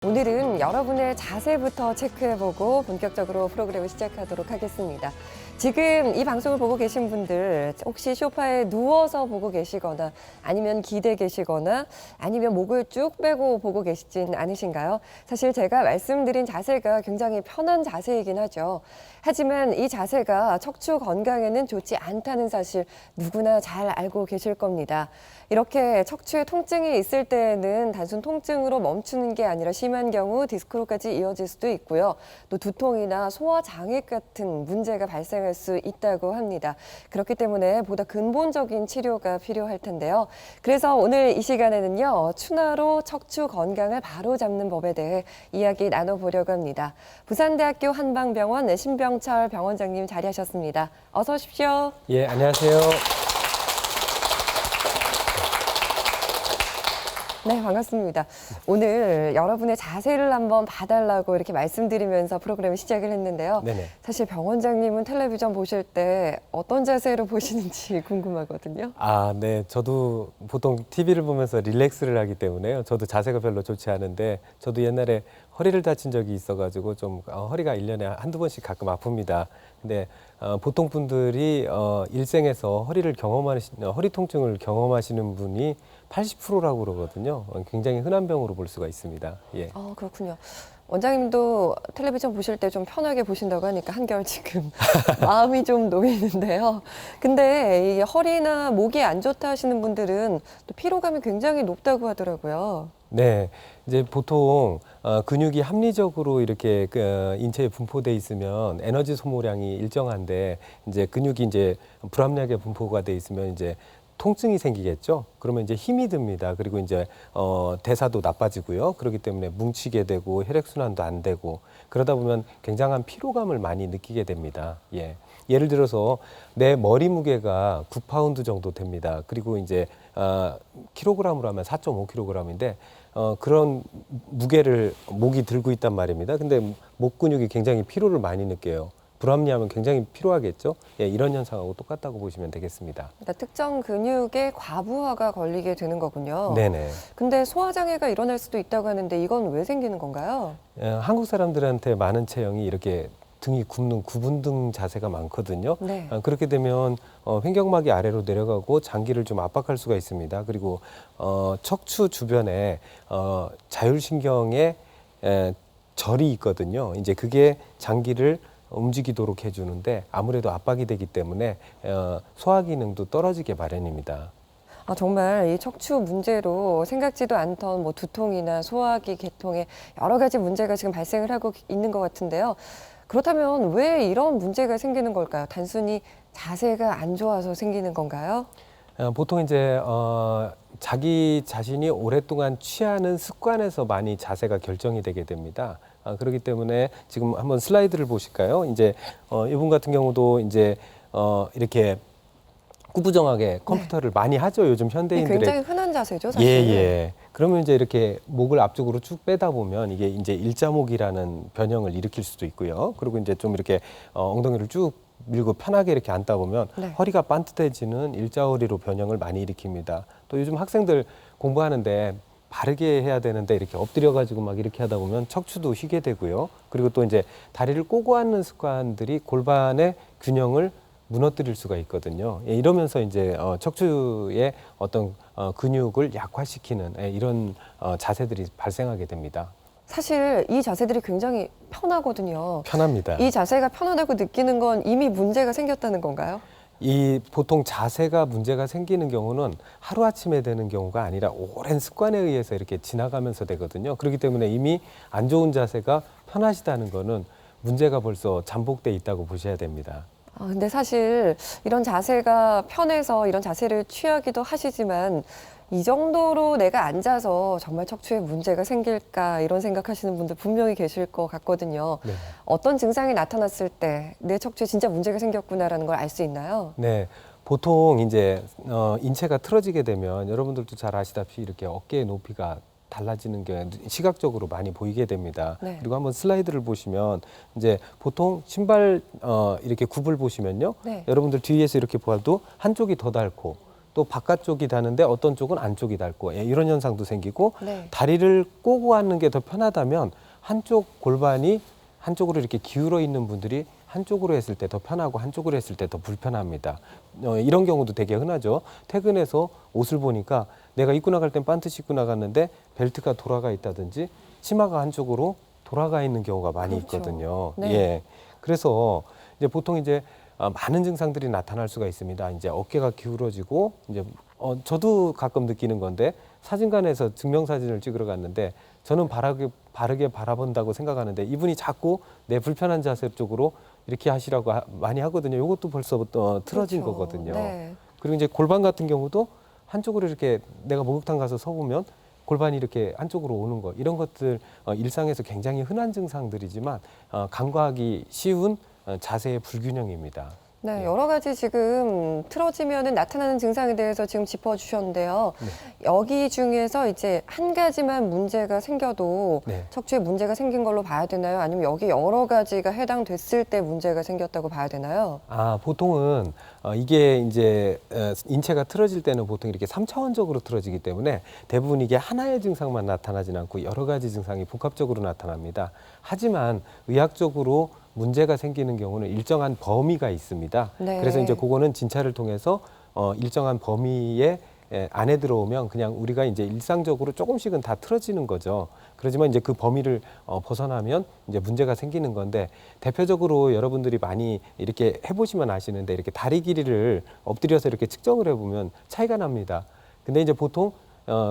오늘은 여러분의 자세부터 체크해보고 본격적으로 프로그램을 시작하도록 하겠습니다. 지금 이 방송을 보고 계신 분들 혹시 소파에 누워서 보고 계시거나 아니면 기대 계시거나 아니면 목을 쭉 빼고 보고 계시진 않으신가요? 사실 제가 말씀드린 자세가 굉장히 편한 자세이긴 하죠. 하지만 이 자세가 척추 건강에는 좋지 않다는 사실 누구나 잘 알고 계실 겁니다. 이렇게 척추에 통증이 있을 때에는 단순 통증으로 멈추는 게 아니라 심한 경우 디스크로까지 이어질 수도 있고요. 또 두통이나 소화 장애 같은 문제가 발생할 수 있다고 합니다. 그렇기 때문에 보다 근본적인 치료가 필요할 텐데요. 그래서 오늘 이 시간에는요, 추나로 척추 건강을 바로잡는 법에 대해 이야기 나눠보려고 합니다. 부산대학교 한방병원 신병철 병원장님 자리하셨습니다. 어서 오십시오. 예, 안녕하세요. 네, 반갑습니다. 오늘 여러분의 자세를 한번 봐달라고 이렇게 말씀드리면서 프로그램을 시작을 했는데요. 네네. 사실 병원장님은 텔레비전 보실 때 어떤 자세로 보시는지 궁금하거든요. 아, 네. 저도 보통 TV를 보면서 릴렉스를 하기 때문에요. 저도 자세가 별로 좋지 않은데, 저도 옛날에 허리를 다친 적이 있어가지고 좀 허리가 1년에 한두 번씩 가끔 아픕니다. 근데 보통 분들이 일생에서 허리 통증을 경험하시는 분이 80%라고 그러거든요. 굉장히 흔한 병으로 볼 수가 있습니다. 예. 그렇군요. 원장님도 텔레비전 보실 때 좀 편하게 보신다고 하니까 한결 지금 마음이 좀 놓이는데요. 근데 이 허리나 목이 안 좋다 하시는 분들은 또 피로감이 굉장히 높다고 하더라고요. 네, 이제 보통 근육이 합리적으로 이렇게 인체에 분포돼 있으면 에너지 소모량이 일정한데, 이제 근육이 이제 불합리하게 분포가 돼 있으면 이제 통증이 생기겠죠. 그러면 이제 힘이 듭니다. 그리고 이제 대사도 나빠지고요. 그렇기 때문에 뭉치게 되고 혈액순환도 안 되고, 그러다 보면 굉장한 피로감을 많이 느끼게 됩니다. 예. 예를 들어서 내 머리 무게가 9파운드 정도 됩니다. 그리고 이제 킬로그램으로 하면 4.5kg인데 그런 무게를 목이 들고 있단 말입니다. 근데 목 근육이 굉장히 피로를 많이 느껴요. 불합리하면 굉장히 피로하겠죠. 예, 이런 현상하고 똑같다고 보시면 되겠습니다. 그러니까 특정 근육에 과부하가 걸리게 되는 거군요. 네네. 근데 소화장애가 일어날 수도 있다고 하는데 이건 왜 생기는 건가요? 한국 사람들한테 많은 체형이 이렇게 등이 굽는 구분등 자세가 많거든요. 네. 그렇게 되면 횡격막이 아래로 내려가고 장기를 좀 압박할 수가 있습니다. 그리고 척추 주변에 자율신경의 절이 있거든요. 이제 그게 장기를 움직이도록 해주는데 아무래도 압박이 되기 때문에 소화 기능도 떨어지게 마련입니다. 정말 이 척추 문제로 생각지도 않던 뭐 두통이나 소화기 계통에 여러 가지 문제가 지금 발생을 하고 있는 것 같은데요. 그렇다면 왜 이런 문제가 생기는 걸까요? 단순히 자세가 안 좋아서 생기는 건가요? 보통 이제 자기 자신이 오랫동안 취하는 습관에서 많이 자세가 결정이 되게 됩니다. 그렇기 때문에 지금 한번 슬라이드를 보실까요? 이제 이분 같은 경우도 이제 이렇게 꾸부정하게 컴퓨터를 많이 하죠. 요즘 현대인들의. 굉장히 흔한 자세죠, 사실. 예. 그러면 이제 이렇게 목을 앞쪽으로 쭉 빼다 보면 이게 이제 일자목이라는 변형을 일으킬 수도 있고요. 그리고 이제 좀 이렇게 엉덩이를 쭉 밀고 편하게 이렇게 앉다 보면 네. 허리가 반듯해지는 일자허리로 변형을 많이 일으킵니다. 또 요즘 학생들 공부하는데 바르게 해야 되는데 이렇게 엎드려 가지고 막 이렇게 하다 보면 척추도 휘게 되고요. 그리고 또 이제 다리를 꼬고 앉는 습관들이 골반의 균형을 무너뜨릴 수가 있거든요. 예, 이러면서 이제 척추의 어떤 근육을 약화시키는 이런 자세들이 발생하게 됩니다. 사실 이 자세들이 굉장히 편하거든요. 편합니다. 이 자세가 편하다고 느끼는 건 이미 문제가 생겼다는 건가요? 이 보통 자세가 문제가 생기는 경우는 하루아침에 되는 경우가 아니라 오랜 습관에 의해서 이렇게 지나가면서 되거든요. 그렇기 때문에 이미 안 좋은 자세가 편하시다는 거는 문제가 벌써 잠복돼 있다고 보셔야 됩니다. 근데 사실 이런 자세가 편해서 이런 자세를 취하기도 하시지만 이 정도로 내가 앉아서 정말 척추에 문제가 생길까 이런 생각하시는 분들 분명히 계실 것 같거든요. 네. 어떤 증상이 나타났을 때 내 척추에 진짜 문제가 생겼구나라는 걸 알 수 있나요? 네. 보통 이제 인체가 틀어지게 되면 여러분들도 잘 아시다시피 이렇게 어깨의 높이가 달라지는 게 시각적으로 많이 보이게 됩니다. 네. 그리고 한번 슬라이드를 보시면 이제 보통 신발 이렇게 굽을 보시면요. 네. 여러분들 뒤에서 이렇게 보아도 한쪽이 더 닳고 또 바깥쪽이 닿는데 어떤 쪽은 안쪽이 닿고 예, 이런 현상도 생기고 네. 다리를 꼬고 앉는 게 더 편하다면 한쪽 골반이 한쪽으로 이렇게 기울어 있는 분들이 한쪽으로 했을 때 더 편하고 한쪽으로 했을 때 더 불편합니다. 이런 경우도 되게 흔하죠. 퇴근해서 옷을 보니까 내가 입고 나갈 땐 반드시 입고 나갔는데 벨트가 돌아가 있다든지 치마가 한쪽으로 돌아가 있는 경우가 많이 그렇죠. 있거든요. 네. 예. 그래서 이제 보통 이제 많은 증상들이 나타날 수가 있습니다. 이제 어깨가 기울어지고 이제 저도 가끔 느끼는 건데 사진관에서 증명사진을 찍으러 갔는데 저는 바르게 바라본다고 생각하는데 이분이 자꾸 내 불편한 자세 쪽으로 이렇게 하시라고 많이 하거든요. 이것도 벌써부터 틀어진 그렇죠. 거거든요. 네. 그리고 이제 골반 같은 경우도 한쪽으로 이렇게 내가 목욕탕 가서 서보면 골반이 이렇게 한쪽으로 오는 거 이런 것들 일상에서 굉장히 흔한 증상들이지만 간과하기 쉬운 자세의 불균형입니다. 네, 예. 여러 가지 지금 틀어지면은 나타나는 증상에 대해서 지금 짚어주셨는데요. 네. 여기 중에서 이제 한 가지만 문제가 생겨도 네. 척추에 문제가 생긴 걸로 봐야 되나요? 아니면 여기 여러 가지가 해당됐을 때 문제가 생겼다고 봐야 되나요? 보통은 이게 이제 인체가 틀어질 때는 보통 이렇게 3차원적으로 틀어지기 때문에 대부분 이게 하나의 증상만 나타나진 않고 여러 가지 증상이 복합적으로 나타납니다. 하지만 의학적으로 문제가 생기는 경우는 일정한 범위가 있습니다. 네. 그래서 이제 그거는 진찰을 통해서 일정한 범위에 안에 들어오면 그냥 우리가 이제 일상적으로 조금씩은 다 틀어지는 거죠. 그렇지만 이제 그 범위를 벗어나면 이제 문제가 생기는 건데 대표적으로 여러분들이 많이 이렇게 해보시면 아시는데 이렇게 다리 길이를 엎드려서 이렇게 측정을 해보면 차이가 납니다. 근데 이제 보통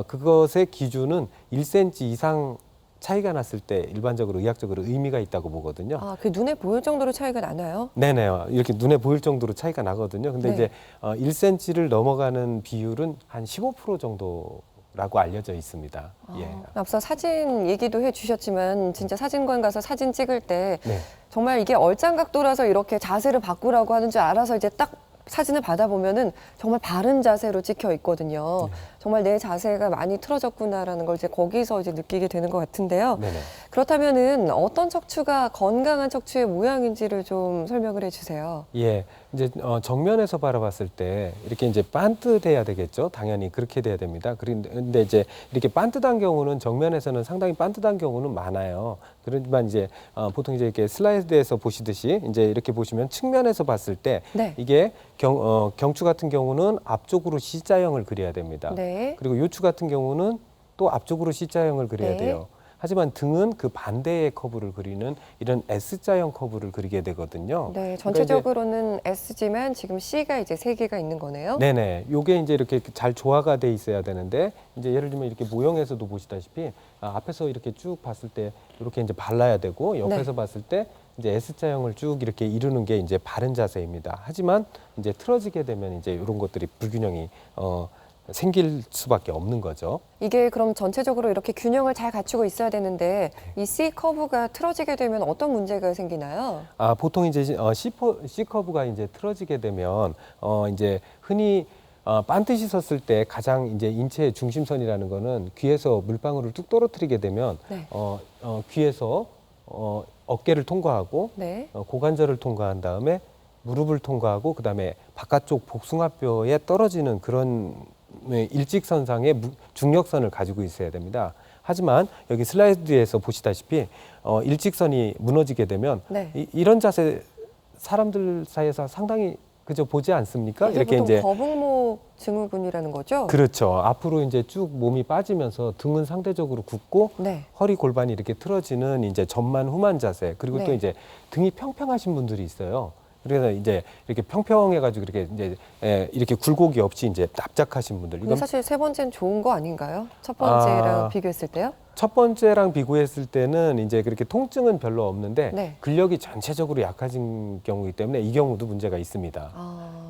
그것의 기준은 1cm 이상 차이가 났을 때 일반적으로 의학적으로 의미가 있다고 보거든요. 아, 그 눈에 보일 정도로 차이가 나나요? 네네. 이렇게 눈에 보일 정도로 차이가 나거든요. 근데 네. 이제 1cm를 넘어가는 비율은 한 15% 정도라고 알려져 있습니다. 예. 앞서 사진 얘기도 해주셨지만 진짜 사진관 가서 사진 찍을 때 네. 정말 이게 얼짱각도라서 이렇게 자세를 바꾸라고 하는 줄 알아서 이제 딱 사진을 받아보면은 정말 바른 자세로 찍혀 있거든요. 정말 내 자세가 많이 틀어졌구나라는 걸 이제 거기서 이제 느끼게 되는 것 같은데요. 네네. 그렇다면은 어떤 척추가 건강한 척추의 모양인지를 좀 설명을 해주세요. 예, 이제 정면에서 바라봤을 때 이렇게 이제 반듯해야 되겠죠. 당연히 그렇게 돼야 됩니다. 그런데 이제 이렇게 반듯한 경우는 정면에서는 상당히 반듯한 경우는 많아요. 그렇지만 이제 보통 이제 이렇게 슬라이드에서 보시듯이 이제 이렇게 보시면 측면에서 봤을 때 네. 이게 경추 같은 경우는 앞쪽으로 C자형을 그려야 됩니다. 네. 그리고 요추 같은 경우는 또 앞쪽으로 C자형을 그려야 네. 돼요. 하지만 등은 그 반대의 커브를 그리는 이런 S자형 커브를 그리게 되거든요. 네, 그러니까 전체적으로는 S지만 지금 C가 이제 3개가 있는 거네요. 네네. 요게 이제 이렇게 잘 조화가 돼 있어야 되는데, 이제 예를 들면 이렇게 모형에서도 보시다시피, 앞에서 이렇게 쭉 봤을 때 이렇게 이제 발라야 되고, 옆에서 네. 봤을 때 이제 S자형을 쭉 이렇게 이루는 게 이제 바른 자세입니다. 하지만 이제 틀어지게 되면 이제 이런 것들이 불균형이, 생길 수밖에 없는 거죠. 이게 그럼 전체적으로 이렇게 균형을 잘 갖추고 있어야 되는데 이 C 커브가 틀어지게 되면 어떤 문제가 생기나요? 보통 이제 C 커브가 이제 틀어지게 되면 이제 흔히 반듯이 섰을 때 가장 이제 인체의 중심선이라는 거는 귀에서 물방울을 뚝 떨어뜨리게 되면 네. 귀에서 어깨를 통과하고 네. 고관절을 통과한 다음에 무릎을 통과하고 그다음에 바깥쪽 복숭아뼈에 떨어지는 그런 일직선상의 중력선을 가지고 있어야 됩니다. 하지만 여기 슬라이드에서 보시다시피 일직선이 무너지게 되면 네. 이런 자세 사람들 사이에서 상당히 그저 보지 않습니까? 이게 보통 거북목 증후군이라는 거죠? 그렇죠. 앞으로 이제 쭉 몸이 빠지면서 등은 상대적으로 굽고 네. 허리 골반이 이렇게 틀어지는 이제 전만 후만 자세. 그리고 네. 또 이제 등이 평평하신 분들이 있어요. 그래서 이제 이렇게 평평해가지고 이렇게 이제 이렇게 굴곡이 없이 이제 납작하신 분들. 근데 사실 세 번째는 좋은 거 아닌가요? 첫 번째랑 비교했을 때요? 첫 번째랑 비교했을 때는 이제 그렇게 통증은 별로 없는데 네. 근력이 전체적으로 약해진 경우이기 때문에 이 경우도 문제가 있습니다.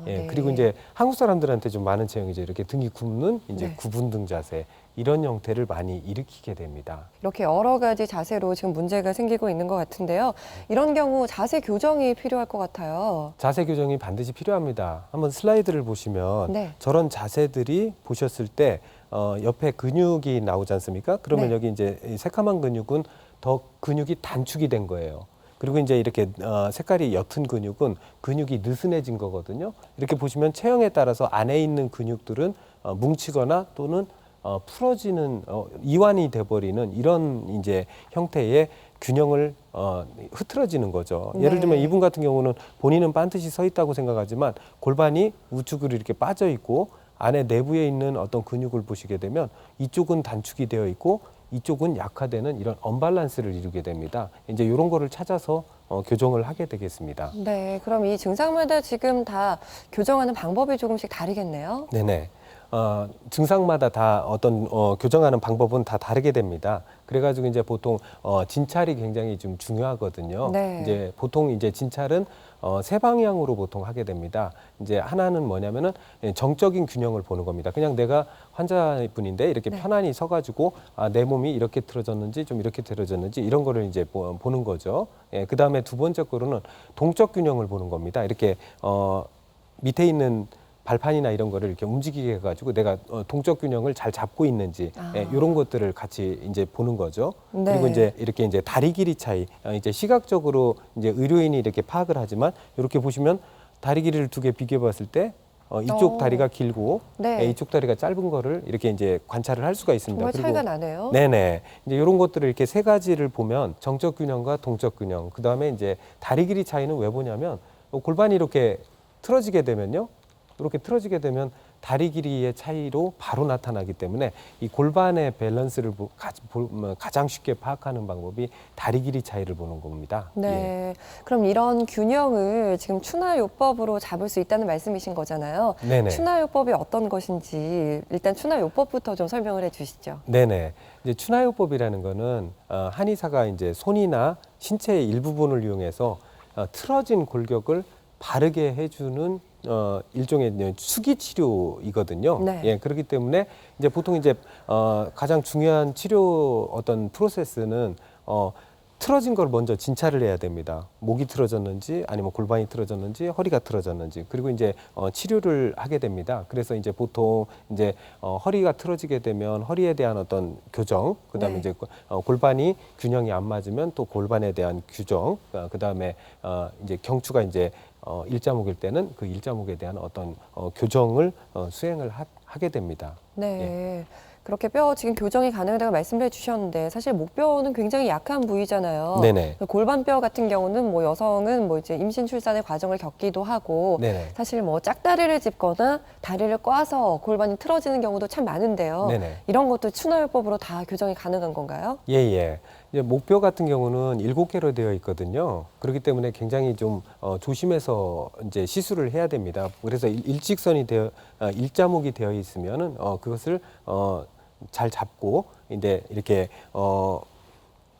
예, 네. 그리고 이제 한국 사람들한테 좀 많은 체형이 이제 이렇게 등이 굽는 이제 네. 구분등 자세 이런 형태를 많이 일으키게 됩니다. 이렇게 여러 가지 자세로 지금 문제가 생기고 있는 것 같은데요. 이런 경우 자세 교정이 필요할 것 같아요. 자세 교정이 반드시 필요합니다. 한번 슬라이드를 보시면 네. 저런 자세들이 보셨을 때 옆에 근육이 나오지 않습니까? 그러면 네. 여기 이제 이 새카만 근육은 더 근육이 단축이 된 거예요. 그리고 이제 이렇게 색깔이 옅은 근육은 근육이 느슨해진 거거든요. 이렇게 보시면 체형에 따라서 안에 있는 근육들은 뭉치거나 또는 풀어지는 이완이 돼버리는 이런 이제 형태의 균형을 흐트러지는 거죠. 네. 예를 들면 이분 같은 경우는 본인은 반드시 서 있다고 생각하지만 골반이 우측으로 이렇게 빠져 있고 안에 내부에 있는 어떤 근육을 보시게 되면 이쪽은 단축이 되어 있고 이쪽은 약화되는 이런 언밸런스를 이루게 됩니다. 이제 이런 거를 찾아서 교정을 하게 되겠습니다. 네, 그럼 이 증상마다 지금 다 교정하는 방법이 조금씩 다르겠네요. 네네. 증상마다 다 어떤 교정하는 방법은 다 다르게 됩니다. 그래가지고 이제 보통 진찰이 굉장히 좀 중요하거든요. 네. 이제 보통 이제 진찰은 세 방향으로 보통 하게 됩니다. 이제 하나는 뭐냐면은 정적인 균형을 보는 겁니다. 그냥 내가 환자분인데 이렇게 네. 편안히 서가지고 내 몸이 이렇게 틀어졌는지 좀 이렇게 틀어졌는지 이런 거를 이제 보는 거죠. 예, 그 다음에 두 번째 거로는 동적 균형을 보는 겁니다. 이렇게 밑에 있는 발판이나 이런 거를 이렇게 움직이게 해가지고 내가 동적 균형을 잘 잡고 있는지 이런 것들을 같이 이제 보는 거죠. 네. 그리고 이제 이렇게 이제 다리 길이 차이, 이제 시각적으로 이제 의료인이 이렇게 파악을 하지만 이렇게 보시면 다리 길이를 두 개 비교해봤을 때 이쪽 다리가 길고 네. 이쪽 다리가 짧은 거를 이렇게 이제 관찰을 할 수가 있습니다. 정말 그리고 차이가 나네요. 네네. 이제 이런 것들을 이렇게 세 가지를 보면 정적 균형과 동적 균형, 그 다음에 이제 다리 길이 차이는 왜 보냐면 골반이 이렇게 틀어지게 되면요. 이렇게 틀어지게 되면 다리 길이의 차이로 바로 나타나기 때문에 이 골반의 밸런스를 가장 쉽게 파악하는 방법이 다리 길이 차이를 보는 겁니다. 네. 예. 그럼 이런 균형을 지금 추나요법으로 잡을 수 있다는 말씀이신 거잖아요. 네네. 추나요법이 어떤 것인지 일단 추나요법부터 좀 설명을 해 주시죠. 네네. 이제 추나요법이라는 거는 한의사가 이제 손이나 신체의 일부분을 이용해서 틀어진 골격을 바르게 해주는 일종의 수기 치료이거든요. 네. 예, 그렇기 때문에 이제 보통 이제 가장 중요한 치료 어떤 프로세스는 틀어진 걸 먼저 진찰을 해야 됩니다. 목이 틀어졌는지 아니면 골반이 틀어졌는지 허리가 틀어졌는지 그리고 이제 치료를 하게 됩니다. 그래서 이제 보통 이제 허리가 틀어지게 되면 허리에 대한 어떤 교정, 그다음에 네. 이제 골반이 균형이 안 맞으면 또 골반에 대한 규정, 그다음에 이제 경추가 이제 일자목일 때는 그 일자목에 대한 어떤 교정을 수행을 하게 됩니다. 네. 그렇게 뼈 지금 교정이 가능하다고 말씀을 해주셨는데 사실 목뼈는 굉장히 약한 부위잖아요. 네네. 골반뼈 같은 경우는 뭐 여성은 뭐 이제 임신 출산의 과정을 겪기도 하고 네네. 사실 뭐 짝다리를 짚거나 다리를 꽈서 골반이 틀어지는 경우도 참 많은데요. 네네. 이런 것도 추나요법으로 다 교정이 가능한 건가요? 예, 예. 이제 목뼈 같은 경우는 7개로 되어 있거든요. 그렇기 때문에 굉장히 좀 조심해서 이제 시술을 해야 됩니다. 그래서 일직선이 일자목이 되어 있으면은 그것을 잘 잡고 이제 이렇게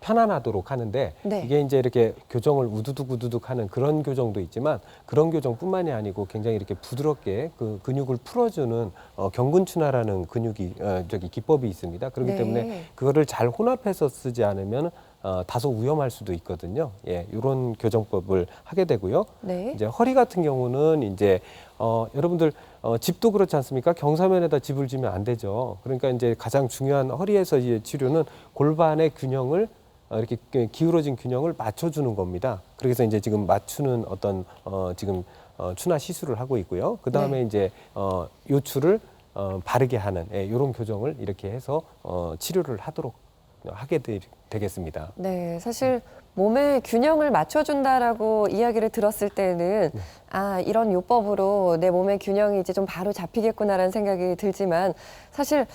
편안하도록 하는데 네. 이게 이제 이렇게 교정을 우두둑 하는 그런 교정도 있지만 그런 교정뿐만이 아니고 굉장히 이렇게 부드럽게 그 근육을 풀어주는 경근추나라는 근육이 기법이 있습니다. 그렇기 네. 때문에 그거를 잘 혼합해서 쓰지 않으면 다소 위험할 수도 있거든요. 예, 이런 교정법을 하게 되고요. 네. 이제 허리 같은 경우는 이제 여러분들 집도 그렇지 않습니까? 경사면에다 집을 지면 안 되죠. 그러니까 이제 가장 중요한 허리에서 이제 치료는 골반의 균형을 이렇게 기울어진 균형을 맞춰주는 겁니다. 그래서 이제 지금 맞추는 어떤 지금 추나 시술을 하고 있고요. 그 다음에 네. 이제 요추를 바르게 하는 이런 교정을 이렇게 해서 치료를 하게 되겠습니다. 네, 사실 몸의 균형을 맞춰준다라고 이야기를 들었을 때는 이런 요법으로 내 몸의 균형이 이제 좀 바로 잡히겠구나라는 생각이 들지만 사실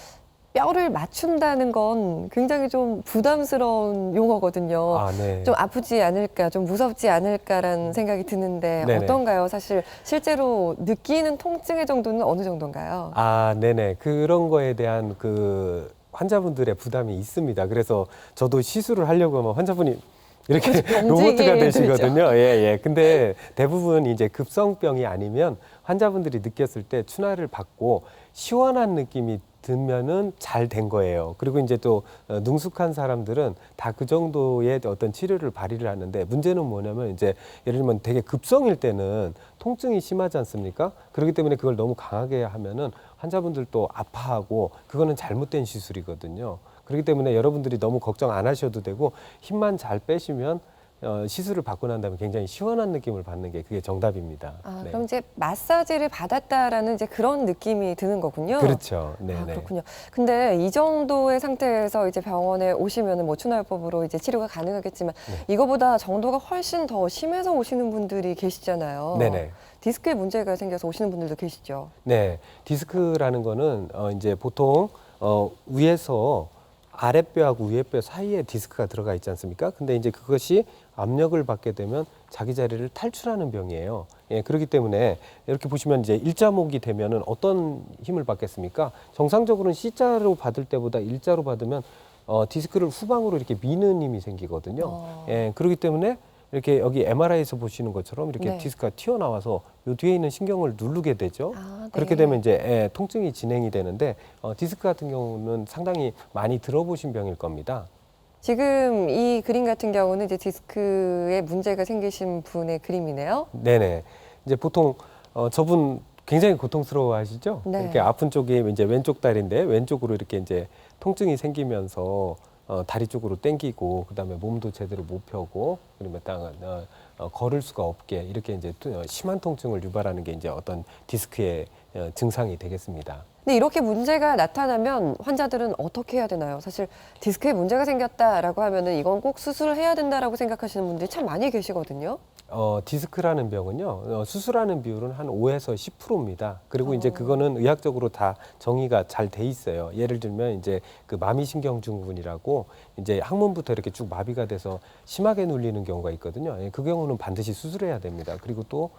뼈를 맞춘다는 건 굉장히 좀 부담스러운 용어거든요. 네. 좀 아프지 않을까, 좀 무섭지 않을까라는 생각이 드는데 네네. 어떤가요? 사실 실제로 느끼는 통증의 정도는 어느 정도인가요? 네네. 그런 거에 대한 그 환자분들의 부담이 있습니다. 그래서 저도 시술을 하려고 하면 환자분이 이렇게 로봇가 되시거든요. 예, 예. 근데 대부분 이제 급성병이 아니면 환자분들이 느꼈을 때 추나를 받고 시원한 느낌이 들면은 잘 된 거예요. 그리고 이제 또 능숙한 사람들은 다 그 정도의 어떤 치료를 발휘를 하는데 문제는 뭐냐면 이제 예를 들면 되게 급성일 때는 통증이 심하지 않습니까? 그렇기 때문에 그걸 너무 강하게 하면은 환자분들도 아파하고 그거는 잘못된 시술이거든요. 그렇기 때문에 여러분들이 너무 걱정 안 하셔도 되고 힘만 잘 빼시면 시술을 받고 난 다음에 굉장히 시원한 느낌을 받는 게 그게 정답입니다. 아, 네. 그럼 이제 마사지를 받았다라는 이제 그런 느낌이 드는 거군요. 그렇죠. 네, 아, 네. 그렇군요. 근데 이 정도의 상태에서 이제 병원에 오시면은 뭐 추나요법으로 이제 치료가 가능하겠지만 네. 이거보다 정도가 훨씬 더 심해서 오시는 분들이 계시잖아요. 네, 네. 디스크에 문제가 생겨서 오시는 분들도 계시죠. 네, 디스크라는 거는 이제 보통 위에서 아랫뼈하고 위에 뼈 사이에 디스크가 들어가 있지 않습니까? 근데 이제 그것이 압력을 받게 되면 자기 자리를 탈출하는 병이에요. 예, 그렇기 때문에 이렇게 보시면 이제 일자목이 되면은 어떤 힘을 받겠습니까? 정상적으로는 C자로 받을 때보다 일자로 받으면 디스크를 후방으로 이렇게 미는 힘이 생기거든요. 예, 그렇기 때문에 이렇게 여기 MRI에서 보시는 것처럼 이렇게 네. 디스크가 튀어나와서 요 뒤에 있는 신경을 누르게 되죠. 아, 네. 그렇게 되면 이제 통증이 진행이 되는데 디스크 같은 경우는 상당히 많이 들어보신 병일 겁니다. 지금 이 그림 같은 경우는 이제 디스크에 문제가 생기신 분의 그림이네요. 네네. 이제 보통 저분 굉장히 고통스러워하시죠? 네. 이렇게 아픈 쪽이 이제 왼쪽 다리인데 왼쪽으로 이렇게 이제 통증이 생기면서 다리 쪽으로 당기고 그다음에 몸도 제대로 못 펴고 그러면 걸을 수가 없게 이렇게 이제 심한 통증을 유발하는 게 이제 어떤 디스크의 증상이 되겠습니다. 근데 이렇게 문제가 나타나면 환자들은 어떻게 해야 되나요? 사실 디스크에 문제가 생겼다라고 하면은 이건 꼭 수술을 해야 된다라고 생각하시는 분들이 참 많이 계시거든요. 디스크라는 병은요, 수술하는 비율은 한 5에서 10%입니다. 그리고 이제 그거는 의학적으로 다 정의가 잘 돼 있어요. 예를 들면 이제 그 마미신경증후군이라고 이제 항문부터 이렇게 쭉 마비가 돼서 심하게 눌리는 경우가 있거든요. 그 경우는 반드시 수술해야 됩니다. 그리고 또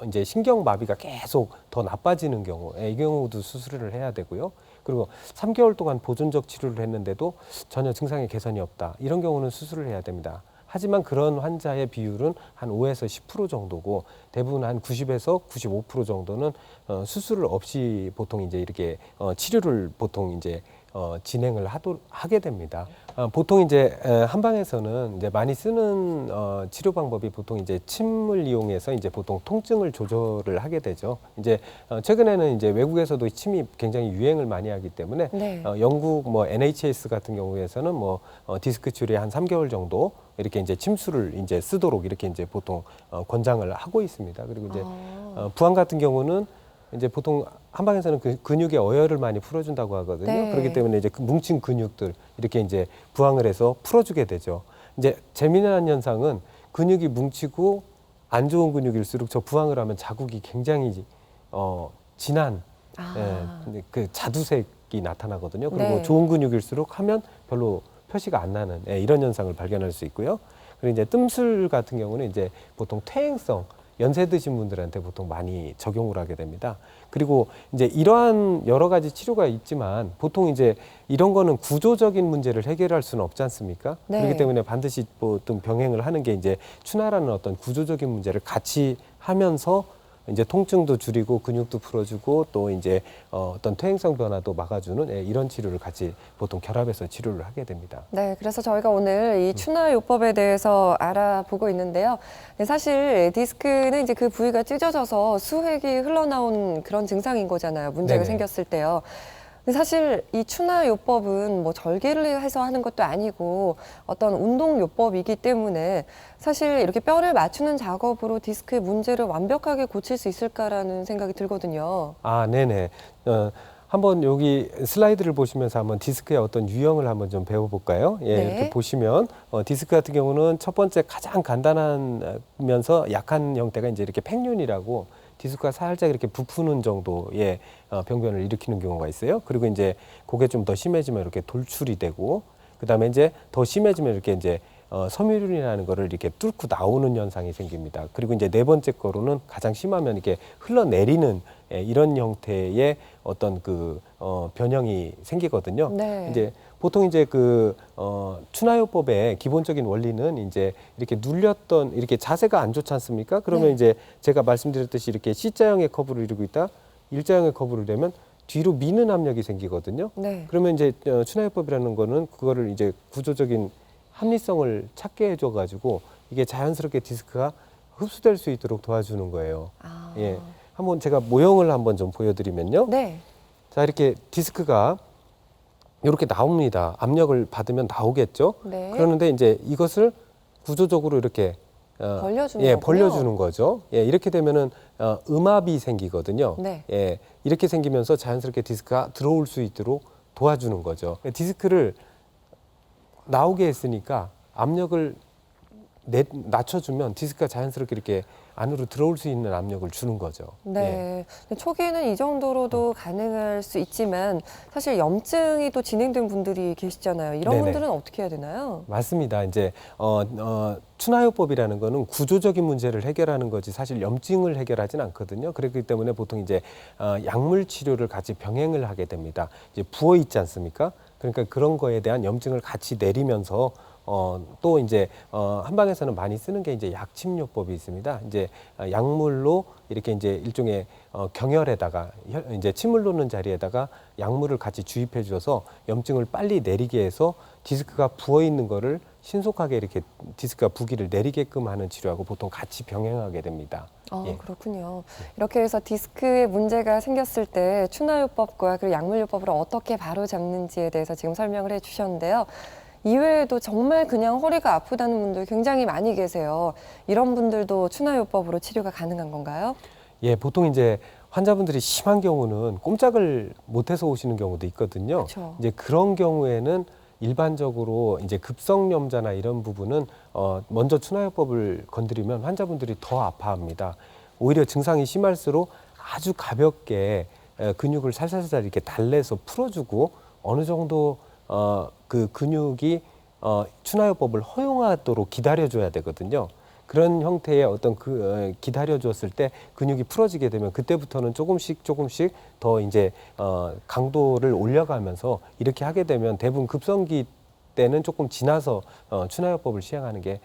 이제 신경 마비가 계속 더 나빠지는 경우, 이 경우도 수술을 해야 되고요. 그리고 3개월 동안 보존적 치료를 했는데도 전혀 증상의 개선이 없다. 이런 경우는 수술을 해야 됩니다. 하지만 그런 환자의 비율은 한 5에서 10% 정도고 대부분 한 90에서 95% 정도는 수술을 없이 보통 이제 이렇게 치료를 보통 이제 진행을 하게 됩니다. 보통 이제 한방에서는 이제 많이 쓰는 치료 방법이 보통 이제 침을 이용해서 이제 보통 통증을 조절을 하게 되죠. 이제 최근에는 이제 외국에서도 침이 굉장히 유행을 많이 하기 때문에 네. 영국 뭐 NHS 같은 경우에서는 뭐 디스크 치료에 한 3개월 정도 이렇게 이제 침수를 이제 쓰도록 이렇게 이제 보통 권장을 하고 있습니다. 그리고 이제 부항 같은 경우는 이제 보통 한방에서는 그 근육의 어혈을 많이 풀어준다고 하거든요. 네. 그렇기 때문에 이제 그 뭉친 근육들 이렇게 이제 부항을 해서 풀어주게 되죠. 이제 재미난 현상은 근육이 뭉치고 안 좋은 근육일수록 저 부항을 하면 자국이 굉장히 진한 근데 그 자두색이 나타나거든요. 그리고 네. 좋은 근육일수록 하면 별로 표시가 안 나는 이런 현상을 발견할 수 있고요. 그리고 이제 뜸술 같은 경우는 이제 보통 퇴행성 연세 드신 분들한테 보통 많이 적용을 하게 됩니다. 그리고 이제 이러한 여러 가지 치료가 있지만 보통 이제 이런 거는 구조적인 문제를 해결할 수는 없지 않습니까? 네. 그렇기 때문에 반드시 보통 병행을 하는 게 이제 추나라는 어떤 구조적인 문제를 같이 하면서 이제 통증도 줄이고 근육도 풀어주고 또 이제 어떤 퇴행성 변화도 막아주는 이런 치료를 같이 보통 결합해서 치료를 하게 됩니다. 네, 그래서 저희가 오늘 이 추나요법에 대해서 알아보고 있는데요. 네, 사실 디스크는 이제 그 부위가 찢어져서 수액이 흘러나온 그런 증상인 거잖아요. 문제가 네네. 생겼을 때요. 근데 사실 이 추나요법은 뭐 절개를 해서 하는 것도 아니고 어떤 운동요법이기 때문에 사실 이렇게 뼈를 맞추는 작업으로 디스크의 문제를 완벽하게 고칠 수 있을까라는 생각이 들거든요. 아, 네네. 한번 여기 슬라이드를 보시면서 한번 디스크의 어떤 유형을 한번 좀 배워볼까요? 예, 네. 이렇게 보시면 디스크 같은 경우는 첫 번째 가장 간단하면서 약한 형태가 이제 이렇게 팽윤이라고 디스크가 살짝 이렇게 부푸는 정도의 병변을 일으키는 경우가 있어요. 그리고 이제 그게 좀 더 심해지면 이렇게 돌출이 되고, 그 다음에 이제 더 심해지면 이렇게 이제 섬유륜이라는 거를 이렇게 뚫고 나오는 현상이 생깁니다. 그리고 이제 네 번째 거로는 가장 심하면 이렇게 흘러내리는 이런 형태의 어떤 그 변형이 생기거든요. 네. 이제 보통 이제 그 추나요법의 기본적인 원리는 이제 이렇게 눌렸던 이렇게 자세가 안 좋지 않습니까? 그러면 네. 이제 제가 말씀드렸듯이 이렇게 C자형의 커브를 이루고 있다 일자형의 커브를 내면 뒤로 미는 압력이 생기거든요. 네. 그러면 이제 추나요법이라는 거는 그거를 이제 구조적인 합리성을 찾게 해줘가지고 이게 자연스럽게 디스크가 흡수될 수 있도록 도와주는 거예요. 아. 예, 한번 제가 모형을 한번 좀 보여드리면요. 네. 자, 이렇게 디스크가 이렇게 나옵니다. 압력을 받으면 나오겠죠. 네. 그러는데 이제 이것을 구조적으로 이렇게 벌려주는 예, 거군요. 벌려주는 거죠. 예, 이렇게 되면은 음압이 생기거든요. 네. 예, 이렇게 생기면서 자연스럽게 디스크가 들어올 수 있도록 도와주는 거죠. 디스크를 나오게 했으니까 압력을 낮춰주면 디스크가 자연스럽게 이렇게 안으로 들어올 수 있는 압력을 주는 거죠. 예. 네. 근데 초기에는 이 정도로도 가능할 수 있지만 사실 염증이 또 진행된 분들이 계시잖아요. 이런 네네. 분들은 어떻게 해야 되나요? 맞습니다. 이제 추나요법이라는 거는 구조적인 문제를 해결하는 거지 사실 염증을 해결하진 않거든요. 그렇기 때문에 보통 이제 약물 치료를 같이 병행을 하게 됩니다. 이제 부어 있지 않습니까? 그러니까 그런 거에 대한 염증을 같이 내리면서 또 이제 한방에서는 많이 쓰는 게 이제 약침요법이 있습니다. 이제 약물로 이렇게 이제 일종의 경혈에다가 이제 침을 놓는 자리에다가 약물을 같이 주입해 줘서 염증을 빨리 내리게 해서 디스크가 부어 있는 거를 신속하게 이렇게 디스크가 부기를 내리게끔 하는 치료하고 보통 같이 병행하게 됩니다. 예. 그렇군요. 이렇게 해서 디스크에 문제가 생겼을 때 추나요법과 그리고 약물요법을 어떻게 바로잡는지에 대해서 지금 설명을 해주셨는데요. 이외에도 정말 그냥 허리가 아프다는 분들 굉장히 많이 계세요. 이런 분들도 추나요법으로 치료가 가능한 건가요? 예, 보통 이제 환자분들이 심한 경우는 꼼짝을 못해서 오시는 경우도 있거든요. 그렇죠. 이제 그런 경우에는 일반적으로 이제 급성염자나 이런 부분은 먼저 추나요법을 건드리면 환자분들이 더 아파합니다. 오히려 증상이 심할수록 아주 가볍게 근육을 살살살 이렇게 달래서 풀어주고 어느 정도 그 근육이 추나요법을 허용하도록 기다려줘야 되거든요. 그런 형태의 어떤 기다려줬을 때 근육이 풀어지게 되면 그때부터는 조금씩 더 이제 강도를 올려가면서 이렇게 하게 되면 대부분 급성기 때는 조금 지나서 추나요법을 시행하는 게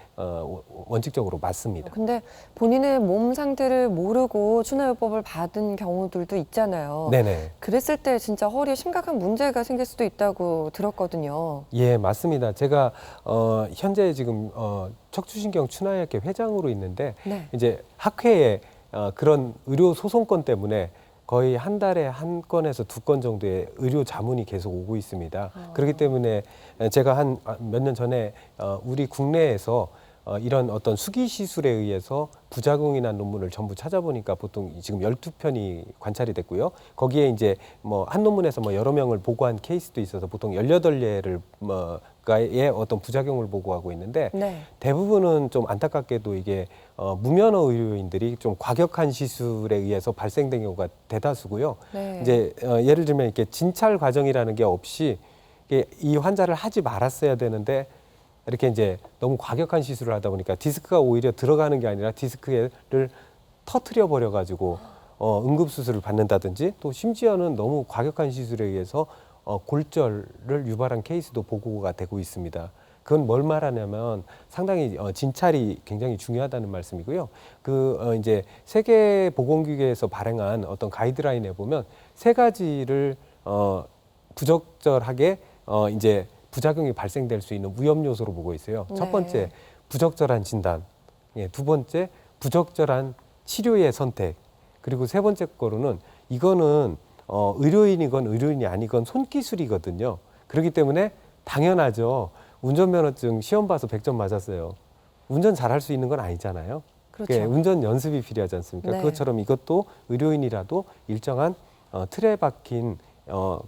원칙적으로 맞습니다. 근데 본인의 몸 상태를 모르고 추나요법을 받은 경우들도 있잖아요. 네네. 그랬을 때 진짜 허리에 심각한 문제가 생길 수도 있다고 들었거든요. 예, 맞습니다. 제가 현재 지금 척추신경 추나약회 회장으로 있는데 네. 이제 학회에 그런 의료 소송건 때문에 거의 한 달에 한 건에서 두 건 정도의 의료 자문이 계속 오고 있습니다. 그렇기 때문에 제가 한 몇 년 전에 우리 국내에서 이런 어떤 수기 시술에 의해서 부작용이 난 논문을 전부 찾아보니까 보통 지금 12편이 관찰이 됐고요. 거기에 이제 뭐 한 논문에서 뭐 여러 명을 보고한 케이스도 있어서 보통 18예를 가의 어떤 부작용을 보고하고 있는데 네. 대부분은 좀 안타깝게도 이게 무면허 의료인들이 좀 과격한 시술에 의해서 발생된 경우가 대다수고요. 네. 이제 예를 들면 이렇게 진찰 과정이라는 게 없이 이게 이 환자를 하지 말았어야 되는데 이렇게 이제 너무 과격한 시술을 하다 보니까 디스크가 오히려 들어가는 게 아니라 디스크를 터트려 버려 가지고 응급수술을 받는다든지 또 심지어는 너무 과격한 시술에 의해서 골절을 유발한 케이스도 보고가 되고 있습니다. 그건 뭘 말하냐면 상당히 진찰이 굉장히 중요하다는 말씀이고요. 이제 세계보건기구에서 발행한 어떤 가이드라인에 보면 세 가지를 부적절하게 이제 부작용이 발생될 수 있는 위험 요소로 보고 있어요. 네. 첫 번째, 부적절한 진단. 예, 두 번째, 부적절한 치료의 선택. 그리고 세 번째 거로는 이거는 의료인이건 의료인이 아니건 손기술이거든요. 그렇기 때문에 당연하죠. 운전면허증 시험 봐서 100점 맞았어요. 운전 잘할 수 있는 건 아니잖아요. 그렇죠. 예, 운전 연습이 필요하지 않습니까? 네. 그것처럼 이것도 의료인이라도 일정한 틀에 박힌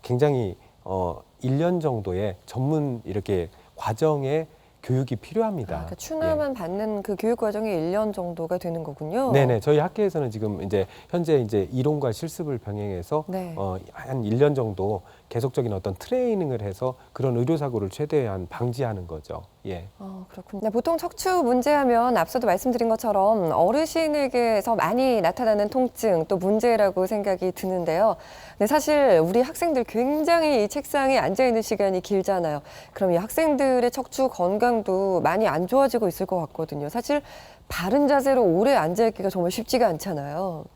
굉장히 1년 정도의 전문 이렇게 과정의 교육이 필요합니다. 그러니까 추나만 받는 그 교육 과정이 1년 정도가 되는 거군요. 네네. 저희 학교에서는 지금 이제 현재 이제 이론과 실습을 병행해서 네. 한 1년 정도 계속적인 어떤 트레이닝을 해서 그런 의료사고를 최대한 방지하는 거죠. 예. 그렇군요. 네, 보통 척추 문제하면 앞서도 말씀드린 것처럼 어르신에게서 많이 나타나는 통증 또 문제라고 생각이 드는데요. 근데 사실 우리 학생들 굉장히 이 책상에 앉아 있는 시간이 길잖아요. 그럼 이 학생들의 척추 건강도 많이 안 좋아지고 있을 것 같거든요. 사실 바른 자세로 오래 앉아 있기가 정말 쉽지가 않잖아요.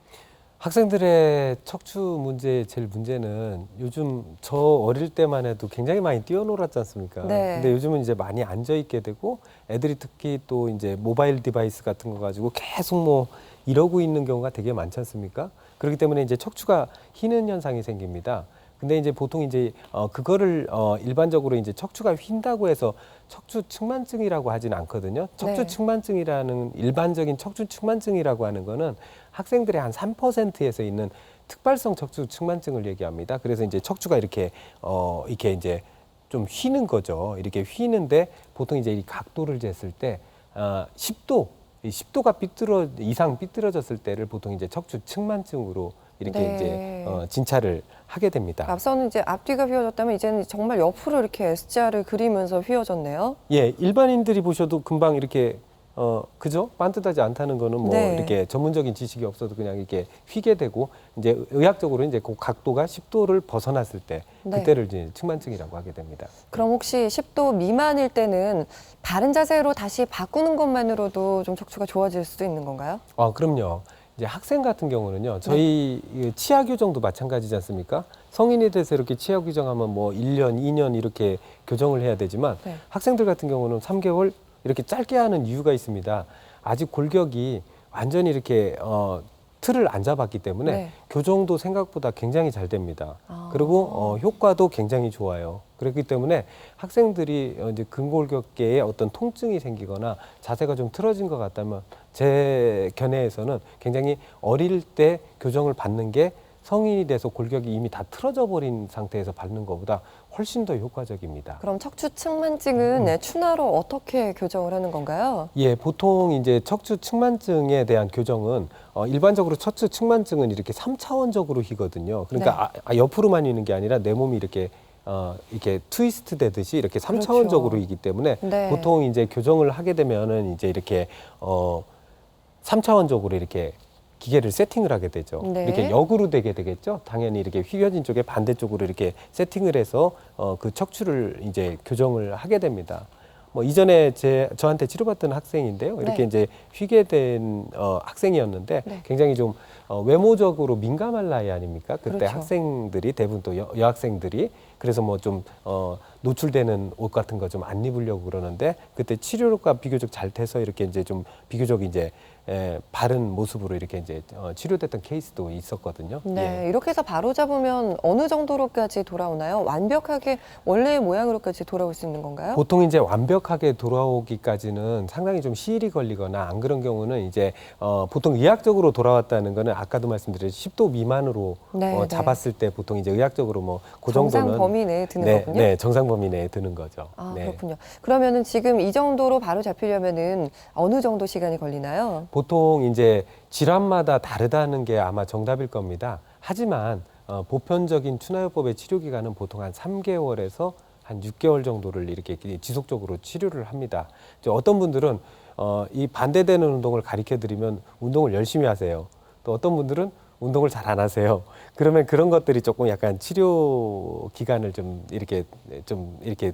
학생들의 척추 문제의 제일 문제는 요즘 저 어릴 때만 해도 굉장히 많이 뛰어놀았지 않습니까? 네. 근데 요즘은 이제 많이 앉아 있게 되고 애들이 특히 또 이제 모바일 디바이스 같은 거 가지고 계속 뭐 이러고 있는 경우가 되게 많지 않습니까? 그렇기 때문에 이제 척추가 휘는 현상이 생깁니다. 근데 이제 보통 이제 그거를 일반적으로 이제 척추가 휜다고 해서 척추 측만증이라고 하지는 않거든요. 척추 네. 측만증이라는 일반적인 척추 측만증이라고 하는 거는 학생들의 한 3%에서 있는 특발성 척추 측만증을 얘기합니다. 그래서 이제 척추가 이렇게 이렇게 이제 좀 휘는 거죠. 이렇게 휘는데 보통 이제 이 각도를 쟀을 때 10도, 이 10도가 이상 삐뚤어졌을 때를 보통 이제 척추 측만증으로 이렇게 네. 이제 진찰을 하게 됩니다. 앞서는 이제 앞뒤가 휘어졌다면 이제는 정말 옆으로 이렇게 S자를 그리면서 휘어졌네요. 예, 일반인들이 보셔도 금방 이렇게 그죠? 반듯하지 않다는 거는 뭐 네. 이렇게 전문적인 지식이 없어도 그냥 이렇게 휘게 되고 이제 의학적으로 이제 그 각도가 10도를 벗어났을 때 네. 그때를 이제 측만증이라고 하게 됩니다. 그럼 혹시 10도 미만일 때는 바른 자세로 다시 바꾸는 것만으로도 좀 척추가 좋아질 수도 있는 건가요? 그럼요. 이제 학생 같은 경우는요, 저희 이 치아 교정도 마찬가지지 않습니까? 성인이 돼서 이렇게 치아 교정하면 뭐 1년, 2년 이렇게 교정을 해야 되지만 네. 학생들 같은 경우는 3개월 이렇게 짧게 하는 이유가 있습니다. 아직 골격이 완전히 이렇게 틀을 안 잡았기 때문에 네. 교정도 생각보다 굉장히 잘 됩니다. 아. 그리고 효과도 굉장히 좋아요. 그렇기 때문에 학생들이 이제 근골격계에 어떤 통증이 생기거나 자세가 좀 틀어진 것 같다면 제 견해에서는 굉장히 어릴 때 교정을 받는 게 성인이 돼서 골격이 이미 다 틀어져 버린 상태에서 받는 것보다 훨씬 더 효과적입니다. 그럼 척추 측만증은 네, 추나로 어떻게 교정을 하는 건가요? 예, 보통 이제 척추 측만증에 대한 교정은 일반적으로 척추 측만증은 이렇게 3차원적으로 휘거든요. 그러니까 옆으로만 휘는 게 아니라 내 몸이 이렇게 이렇게 트위스트 되듯이 이렇게 3차원적으로 휘기 때문에 네. 보통 이제 교정을 하게 되면은 이제 이렇게 3차원적으로 이렇게 기계를 세팅을 하게 되죠. 네. 이렇게 역으로 되게 되겠죠. 당연히 이렇게 휘겨진 쪽에 반대쪽으로 이렇게 세팅을 해서 그 척추를 이제 교정을 하게 됩니다. 뭐 이전에 저한테 치료받던 학생인데요. 이렇게 네. 이제 휘게 된 학생이었는데 네. 굉장히 좀 외모적으로 민감할 나이 아닙니까? 그때 그렇죠. 학생들이 대부분 또 여학생들이 그래서 뭐 좀 노출되는 옷 같은 거 좀 안 입으려고 그러는데 그때 치료가 비교적 잘 돼서 이렇게 이제 좀 비교적 이제 바른 모습으로 이렇게 이제 치료됐던 케이스도 있었거든요. 네, 예. 이렇게 해서 바로 잡으면 어느 정도로까지 돌아오나요? 완벽하게 원래의 모양으로까지 돌아올 수 있는 건가요? 보통 이제 완벽하게 돌아오기까지는 상당히 좀 시일이 걸리거나 안 그런 경우는 이제 보통 의학적으로 돌아왔다는 거는 아까도 말씀드렸듯이 10도 미만으로 네, 잡았을 때 보통 이제 의학적으로 뭐 그 정상 정도는 범위 내에 드는 네, 거군요. 네, 정상 범위 내에 드는 거죠. 아, 네. 그렇군요. 그러면은 지금 이 정도로 바로 잡히려면은 어느 정도 시간이 걸리나요? 보통 이제 질환마다 다르다는 게 아마 정답일 겁니다. 하지만 보편적인 추나요법의 치료 기간은 보통 한 3개월에서 한 6개월 정도를 이렇게 지속적으로 치료를 합니다. 이제 어떤 분들은 이 반대되는 운동을 가르쳐 드리면 운동을 열심히 하세요. 또 어떤 분들은 운동을 잘 안 하세요. 그러면 그런 것들이 조금 약간 치료 기간을 좀 이렇게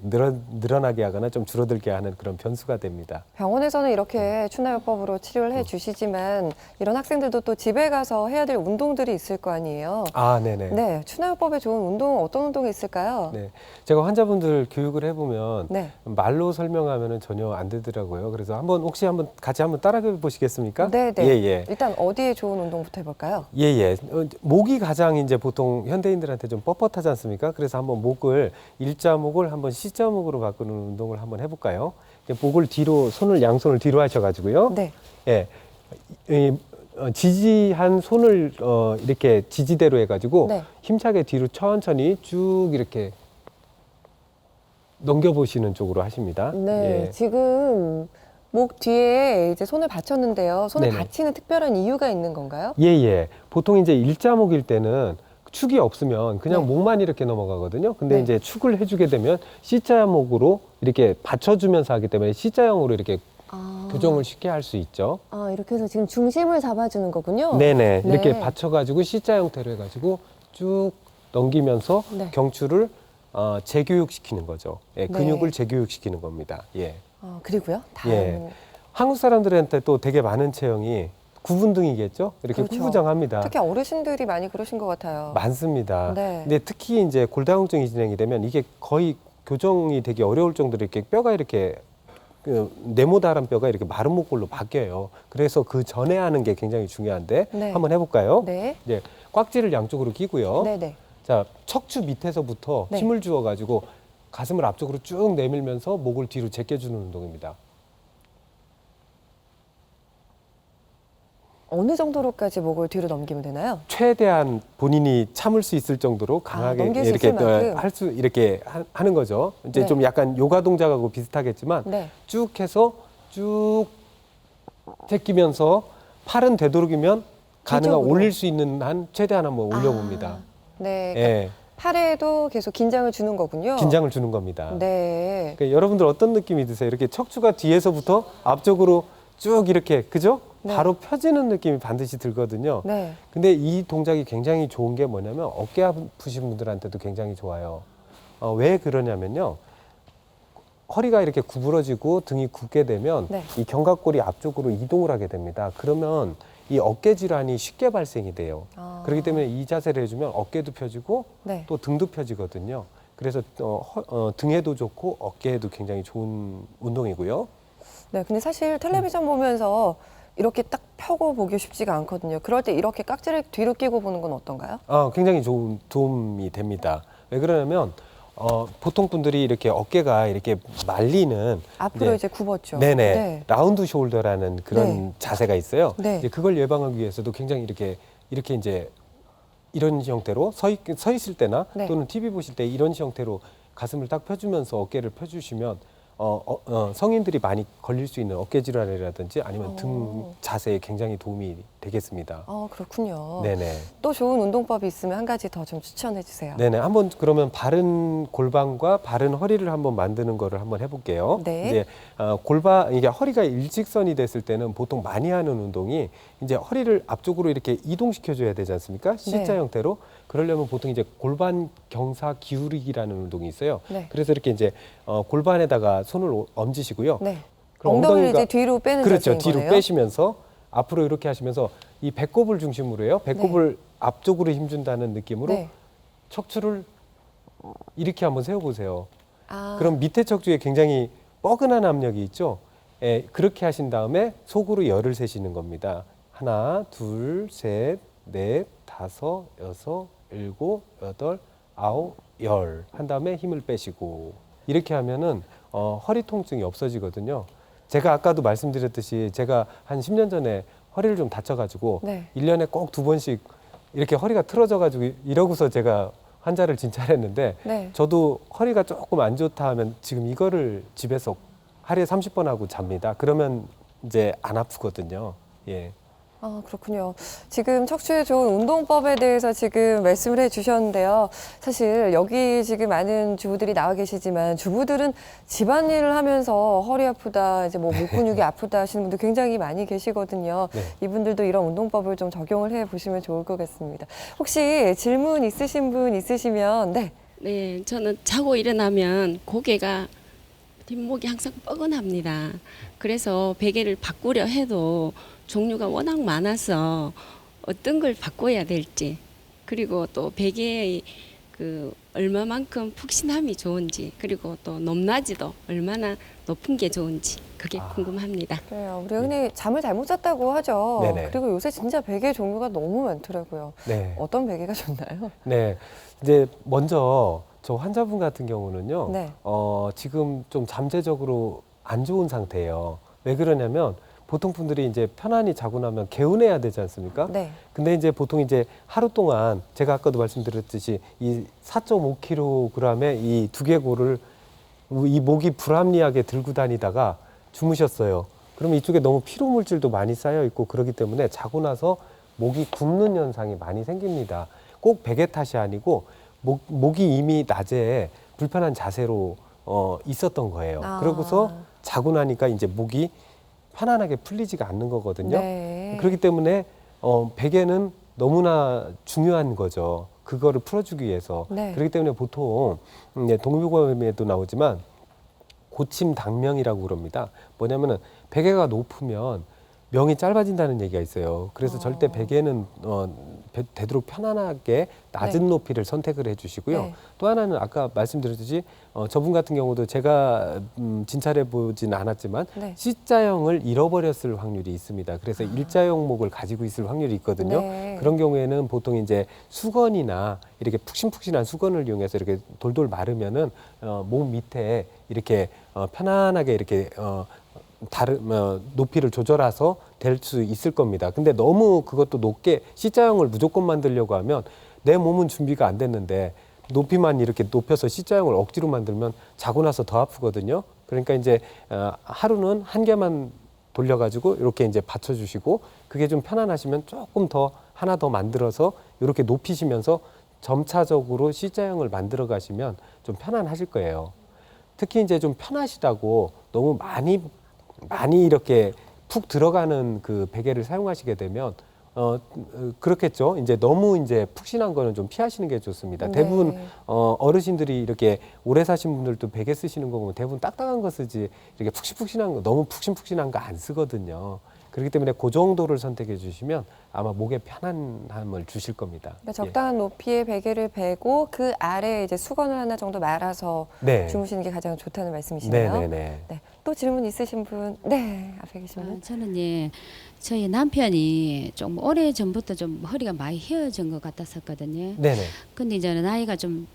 늘어나게 하거나 좀 줄어들게 하는 그런 변수가 됩니다. 병원에서는 이렇게 추나요법으로 치료를 해 주시지만 이런 학생들도 또 집에 가서 해야 될 운동들이 있을 거 아니에요. 아, 네네. 네, 추나요법에 좋은 운동 어떤 운동이 있을까요? 네, 제가 환자분들 교육을 해보면 네. 말로 설명하면은 전혀 안 되더라고요. 그래서 혹시 같이 한번 따라해 보시겠습니까? 네, 네. 예, 예. 일단 어디에 좋은 운동부터 해볼까요? 예, 예. 목이 가장 이제 보통 현대인들한테 좀 뻣뻣하지 않습니까? 그래서 한번 목을 일자목을 한번 C자목으로 바꾸는 운동을 한번 해볼까요? 이제 목을 뒤로, 양손을 뒤로 하셔가지고요. 네. 예. 지지한 손을 이렇게 지지대로 해가지고 네. 힘차게 뒤로 천천히 쭉 이렇게 넘겨보시는 쪽으로 하십니다. 네, 예. 지금 목 뒤에 이제 손을 받쳤는데요. 손을 네네. 받치는 특별한 이유가 있는 건가요? 예, 예. 보통 이제 일자목일 때는 축이 없으면 그냥 네. 목만 이렇게 넘어가거든요. 근데 네. 이제 축을 해주게 되면 C자목으로 이렇게 받쳐주면서 하기 때문에 C자형으로 이렇게 교정을 쉽게 할 수 있죠. 아, 이렇게 해서 지금 중심을 잡아주는 거군요. 네네. 네. 이렇게 받쳐가지고 C자 형태로 해가지고 쭉 넘기면서 네. 경추를 재교육시키는 거죠. 예, 네. 근육을 재교육시키는 겁니다. 예. 그리고요. 다음. 예. 한국 사람들한테 또 되게 많은 체형이 구분등이겠죠? 이렇게 그렇죠. 구부정합니다. 특히 어르신들이 많이 그러신 것 같아요. 많습니다. 네. 근데 특히 이제 골다공증이 진행이 되면 이게 거의 교정이 되게 어려울 정도로 이렇게 뼈가 이렇게 네모다란 뼈가 이렇게 마른 목골로 바뀌어요. 그래서 그 전에 하는 게 굉장히 중요한데 네. 한번 해볼까요? 네. 이제 꽉지를 양쪽으로 끼고요. 네네. 자, 척추 밑에서부터 네. 힘을 주어가지고 가슴을 앞쪽으로 쭉 내밀면서 목을 뒤로 제껴주는 운동입니다. 어느 정도로까지 목을 뒤로 넘기면 되나요? 최대한 본인이 참을 수 있을 정도로 강하게 넘길 수 이렇게 있을 만큼. 할 수 이렇게 하는 거죠. 이제 네. 좀 약간 요가 동작하고 비슷하겠지만 네. 쭉 해서 쭉 제끼면서 팔은 되도록이면 가능한 뒤쪽으로. 올릴 수 있는 한 최대한 한번 올려봅니다. 아, 네. 그러니까 예, 팔에도 계속 긴장을 주는 거군요. 긴장을 주는 겁니다. 네. 그러니까 여러분들 어떤 느낌이 드세요? 이렇게 척추가 뒤에서부터 앞쪽으로 쭉 이렇게 그죠? 네. 바로 펴지는 느낌이 반드시 들거든요. 네. 근데 이 동작이 굉장히 좋은 게 뭐냐면 어깨 아프신 분들한테도 굉장히 좋아요. 왜 그러냐면요. 허리가 이렇게 구부러지고 등이 굽게 되면 네. 이 견갑골이 앞쪽으로 이동을 하게 됩니다. 그러면 이 어깨 질환이 쉽게 발생이 돼요. 아. 그렇기 때문에 이 자세를 해주면 어깨도 펴지고 네. 또 등도 펴지거든요. 그래서 등에도 좋고 어깨에도 굉장히 좋은 운동이고요. 네. 근데 사실 텔레비전 보면서 이렇게 딱 펴고 보기 쉽지가 않거든요. 그럴 때 이렇게 깍지를 뒤로 끼고 보는 건 어떤가요? 굉장히 좋은 도움이 됩니다. 왜 그러냐면 보통 분들이 이렇게 어깨가 이렇게 말리는 앞으로 이제 굽었죠. 네네 네. 라운드 숄더라는 그런 네. 자세가 있어요. 네. 이제 그걸 예방하기 위해서도 굉장히 이렇게 이제 이런 형태로 서 있을 때나 네. 또는 TV 보실 때 이런 형태로 가슴을 딱 펴주면서 어깨를 펴주시면 성인들이 많이 걸릴 수 있는 어깨 질환이라든지 아니면 등 자세에 굉장히 도움이 되겠습니다. 그렇군요. 네네. 또 좋은 운동법이 있으면 한 가지 더 좀 추천해 주세요. 네네. 한번 그러면 바른 골반과 바른 허리를 한번 만드는 거를 한번 해볼게요. 네. 이제 이게 허리가 일직선이 됐을 때는 보통 많이 하는 운동이 이제 허리를 앞쪽으로 이렇게 이동시켜줘야 되지 않습니까? C자 네. 형태로. 그러려면 보통 이제 골반 경사 기울이기라는 운동이 있어요. 네. 그래서 이렇게 이제 골반에다가 손을 얹으시고요. 네. 그럼 엉덩이를 엉덩이가- 이제 뒤로 빼는 그렇죠. 자세인 뒤로 거네요. 빼시면서 앞으로 이렇게 하시면서 이 배꼽을 중심으로 해요. 배꼽을 앞쪽으로 힘준다는 느낌으로 네. 척추를 이렇게 한번 세워보세요. 아, 그럼 밑에 척추에 굉장히 뻐근한 압력이 있죠. 그렇게 하신 다음에 속으로 열을 세시는 겁니다. 하나, 둘, 셋, 넷, 다섯, 여섯, 일곱, 여덟, 아홉, 열. 한 다음에 힘을 빼시고 이렇게 하면은 허리 통증이 없어지거든요. 제가 아까도 말씀드렸듯이 제가 한 10년 전에 허리를 좀 다쳐가지고 네. 1년에 꼭 2번씩 이렇게 허리가 틀어져가지고 이러고서 제가 환자를 진찰했는데 네. 저도 허리가 조금 안 좋다 하면 지금 이거를 집에서 하루에 30번 하고 잡니다. 그러면 이제 안 아프거든요. 예. 아, 그렇군요. 지금 척추에 좋은 운동법에 대해서 지금 말씀을 해 주셨는데요. 사실 여기 지금 많은 주부들이 나와 계시지만 주부들은 집안일을 하면서 허리 아프다, 이제 뭐 목 근육이 아프다 하시는 분들 굉장히 많이 계시거든요. 네. 이분들도 이런 운동법을 좀 적용을 해 보시면 좋을 것 같습니다. 혹시 질문 있으신 분 있으시면 네. 네, 저는 자고 일어나면 고개가 뒷목이 항상 뻐근합니다. 그래서 베개를 바꾸려 해도 종류가 워낙 많아서 어떤 걸 바꿔야 될지, 그리고 또 베개의 얼마만큼 푹신함이 좋은지, 그리고 또 높낮이도 얼마나 높은 게 좋은지 그게 궁금합니다. 그래요. 우리 흔히 잠을 잘못 잤다고 하죠. 네네. 그리고 요새 진짜 베개 종류가 너무 많더라고요. 네. 어떤 베개가 좋나요? 네. 이제 먼저 저 환자분 같은 경우는요. 네. 지금 좀 잠재적으로 안 좋은 상태예요. 왜 그러냐면 보통 분들이 이제 편안히 자고 나면 개운해야 되지 않습니까? 네. 근데 이제 보통 이제 하루 동안 제가 아까도 말씀드렸듯이 이 4.5kg의 이 두개골을 이 목이 불합리하게 들고 다니다가 주무셨어요. 그러면 이쪽에 너무 피로 물질도 많이 쌓여 있고 그러기 때문에 자고 나서 목이 굽는 현상이 많이 생깁니다. 꼭 베개 탓이 아니고 목이 이미 낮에 불편한 자세로 있었던 거예요. 아. 그러고서 자고 나니까 이제 목이 편안하게 풀리지가 않는 거거든요. 네. 그렇기 때문에 베개는 너무나 중요한 거죠. 그거를 풀어주기 위해서. 네. 그렇기 때문에 보통 동의보감에도 나오지만 고침 당명이라고 그럽니다. 뭐냐면은 베개가 높으면 명이 짧아진다는 얘기가 있어요. 그래서 절대 베개는 되도록 편안하게 낮은 네. 높이를 선택을 해주시고요. 네. 또 하나는 아까 말씀드렸듯이 저분 같은 경우도 제가 진찰해 보지는 않았지만 네. C자형을 잃어버렸을 확률이 있습니다. 그래서 일자형 목을 가지고 있을 확률이 있거든요. 네. 그런 경우에는 보통 이제 수건이나 이렇게 푹신푹신한 수건을 이용해서 이렇게 돌돌 마르면은 목 밑에 이렇게 편안하게 이렇게 높이를 조절해서 될 수 있을 겁니다. 근데 너무 그것도 높게 C자형을 무조건 만들려고 하면 내 몸은 준비가 안 됐는데 높이만 이렇게 높여서 C자형을 억지로 만들면 자고 나서 더 아프거든요. 그러니까 이제 하루는 한 개만 돌려가지고 이렇게 이제 받쳐주시고 그게 좀 편안하시면 조금 더 하나 더 만들어서 이렇게 높이시면서 점차적으로 C자형을 만들어 가시면 좀 편안하실 거예요. 특히 이제 좀 편하시다고 너무 많이 이렇게 푹 들어가는 그 베개를 사용하시게 되면 그렇겠죠. 이제 너무 이제 푹신한 거는 좀 피하시는 게 좋습니다. 대부분 네. 어르신들이 이렇게 오래 사신 분들도 베개 쓰시는 거 보면 대부분 딱딱한 거 쓰지 이렇게 푹신푹신한 거 너무 푹신푹신한 거 안 쓰거든요. 그렇기 때문에 그 정도를 선택해 주시면 아마 목에 편안함을 주실 겁니다. 그러니까 적당한 높이의 베개를 베고 그 아래에 이제 수건을 하나 정도 말아서 네. 주무시는 게 가장 좋다는 말씀이시네요. 네네네. 네. 또 질문 있으신 분? 네, 앞에 계신 분. 저는 저희 남편이 좀 오래 전부터 좀 허리가 많이 휘어진 것 같았었거든요. 네네. 근데 이제 나이가 좀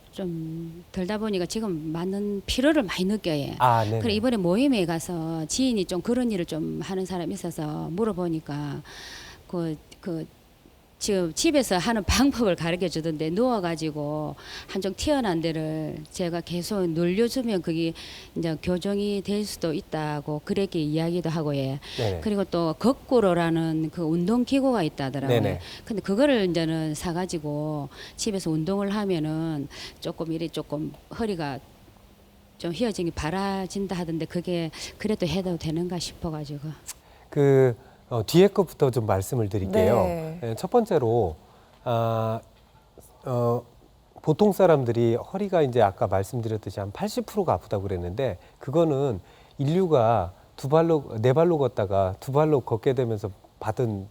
들다 보니까 지금 많은 피로를 많이 느껴요. 아, 네네. 그래 이번에 모임에 가서 지인이 좀 그런 일을 좀 하는 사람이 있어서 물어보니까 지금 집에서 하는 방법을 가르쳐 주던데 누워가지고 한쪽 튀어나온 데를 제가 계속 눌려주면 그게 이제 교정이 될 수도 있다고 그렇게 이야기도 하고 예. 네네. 그리고 또 거꾸로라는 그 운동 기구가 있다더라고요. 네네. 근데 그거를 이제는 사가지고 집에서 운동을 하면은 조금 이리 조금 허리가 좀 휘어짐이 바라진다 하던데 그게 그래도 해도 되는가 싶어가지고. 뒤에 것부터 좀 말씀을 드릴게요. 네. 예, 첫 번째로 보통 사람들이 허리가 이제 아까 말씀드렸듯이 한 80%가 아프다고 그랬는데 그거는 인류가 네 발로 걷다가 두 발로 걷게 되면서 받은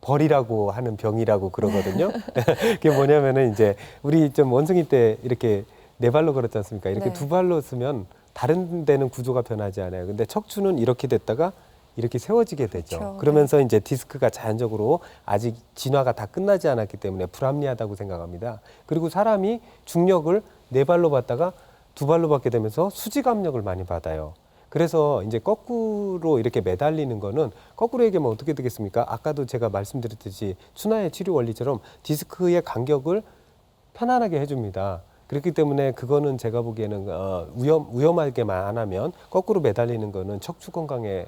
벌이라고 하는 병이라고 그러거든요. 그게 뭐냐면은 이제 우리 좀 원숭이 때 이렇게 네 발로 걸었지 않습니까? 이렇게 네. 두 발로 쓰면 다른 데는 구조가 변하지 않아요. 근데 척추는 이렇게 됐다가 이렇게 세워지게 되죠. 그렇죠. 그러면서 이제 디스크가 자연적으로 아직 진화가 다 끝나지 않았기 때문에 불합리하다고 생각합니다. 그리고 사람이 중력을 네 발로 받다가 두 발로 받게 되면서 수직 압력을 많이 받아요. 그래서 이제 거꾸로 이렇게 매달리는 거는 거꾸로 얘기하면 어떻게 되겠습니까? 아까도 제가 말씀드렸듯이 추나의 치료 원리처럼 디스크의 간격을 편안하게 해줍니다. 그렇기 때문에 그거는 제가 보기에는 위험하게만 안 하면 거꾸로 매달리는 거는 척추 건강에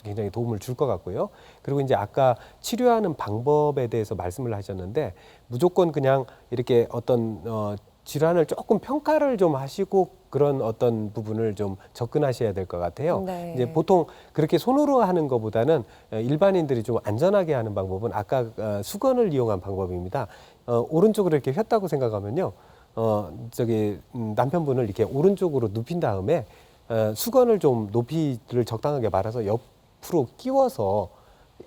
굉장히 도움을 줄 것 같고요. 그리고 이제 아까 치료하는 방법에 대해서 말씀을 하셨는데 무조건 그냥 이렇게 어떤 질환을 조금 평가를 좀 하시고 그런 어떤 부분을 좀 접근하셔야 될 것 같아요. 네. 이제 보통 그렇게 손으로 하는 것보다는 일반인들이 좀 안전하게 하는 방법은 아까 수건을 이용한 방법입니다. 오른쪽으로 이렇게 폈다고 생각하면요. 남편분을 이렇게 오른쪽으로 눕힌 다음에 수건을 좀 높이를 적당하게 말아서 옆으로 끼워서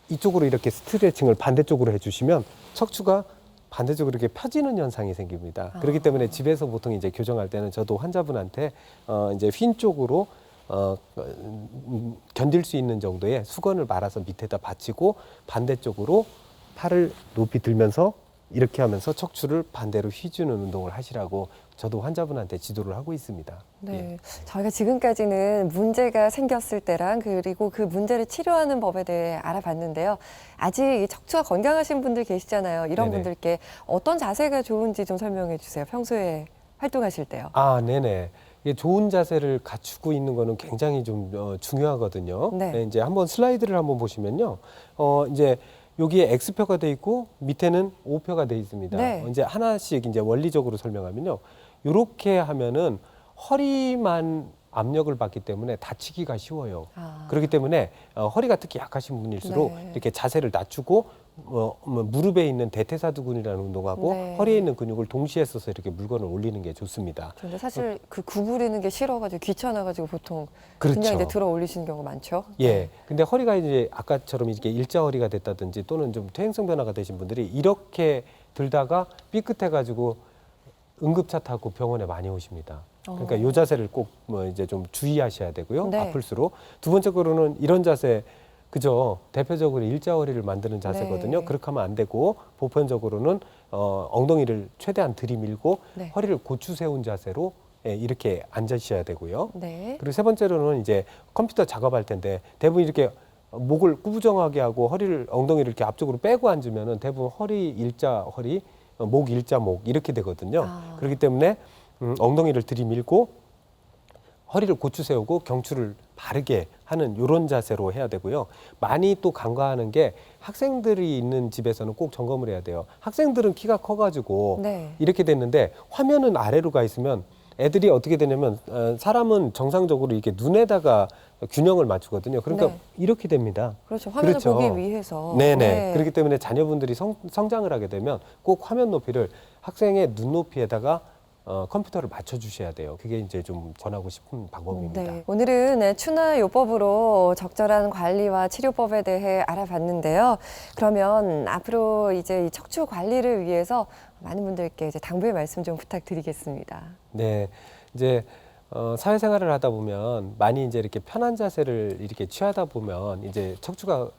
이쪽으로 이렇게 스트레칭을 반대쪽으로 해주시면 척추가 반대쪽으로 이렇게 펴지는 현상이 생깁니다. 그렇기 때문에 집에서 보통 이제 교정할 때는 저도 환자분한테 이제 휜 쪽으로 견딜 수 있는 정도의 수건을 말아서 밑에다 받치고 반대쪽으로 팔을 높이 들면서 이렇게 하면서 척추를 반대로 휘주는 운동을 하시라고 저도 환자분한테 지도를 하고 있습니다. 네. 예. 저희가 지금까지는 문제가 생겼을 때랑 그리고 그 문제를 치료하는 법에 대해 알아봤는데요. 아직 이 척추가 건강하신 분들 계시잖아요. 이런 네네. 분들께 어떤 자세가 좋은지 좀 설명해 주세요. 평소에 활동하실 때요. 아, 네네. 이게 좋은 자세를 갖추고 있는 거는 굉장히 좀 중요하거든요. 네. 이제 한번 슬라이드를 한번 보시면요. 이제 여기에 X표가 돼 있고 밑에는 O표가 돼 있습니다. 네. 이제 하나씩 이제 원리적으로 설명하면요. 이렇게 하면은 허리만 압력을 받기 때문에 다치기가 쉬워요. 아. 그렇기 때문에 허리가 특히 약하신 분일수록 네. 이렇게 자세를 낮추고 무릎에 있는 대퇴사두근이라는 운동하고 네. 허리에 있는 근육을 동시에 써서 이렇게 물건을 올리는 게 좋습니다. 근데 사실 그 구부리는 게 싫어가지고 귀찮아가지고 보통 그렇죠. 그냥 이제 들어 올리시는 경우가 많죠. 예. 근데 허리가 이제 아까처럼 이렇게 일자 허리가 됐다든지 또는 좀 퇴행성 변화가 되신 분들이 이렇게 들다가 삐끗해가지고 응급차 타고 병원에 많이 오십니다. 그러니까 이 자세를 꼭 뭐 이제 좀 주의하셔야 되고요. 네. 아플수록. 두 번째로는 이런 자세, 그죠? 대표적으로 일자 허리를 만드는 자세거든요. 네. 그렇게 하면 안 되고 보편적으로는 엉덩이를 최대한 들이밀고 네. 허리를 고추 세운 자세로 예, 이렇게 앉으셔야 되고요. 네. 그리고 세 번째로는 이제 컴퓨터 작업할 텐데 대부분 이렇게 목을 구부정하게 하고 허리를 엉덩이를 이렇게 앞쪽으로 빼고 앉으면은 대부분 허리 일자 허리, 목 일자 목 이렇게 되거든요. 아. 그렇기 때문에 엉덩이를 들이밀고 허리를 고추 세우고 경추를 바르게 하는 이런 자세로 해야 되고요. 많이 또 간과하는 게 학생들이 있는 집에서는 꼭 점검을 해야 돼요. 학생들은 키가 커가지고 네. 이렇게 됐는데 화면은 아래로 가 있으면 애들이 어떻게 되냐면 사람은 정상적으로 이렇게 눈에다가 균형을 맞추거든요. 그러니까 네. 이렇게 됩니다. 그렇죠. 화면을 그렇죠. 보기 위해서. 네네. 네. 그렇기 때문에 자녀분들이 성장을 하게 되면 꼭 화면 높이를 학생의 눈높이에다가 컴퓨터를 맞춰주셔야 돼요. 그게 이제 좀 권하고 싶은 방법입니다. 네. 오늘은 추나 요법으로 적절한 관리와 치료법에 대해 알아봤는데요. 그러면 앞으로 이제 이 척추 관리를 위해서 많은 분들께 이제 당부의 말씀 좀 부탁드리겠습니다. 네, 이제 사회생활을 하다 보면 많이 이제 이렇게 편한 자세를 이렇게 취하다 보면 이제 척추가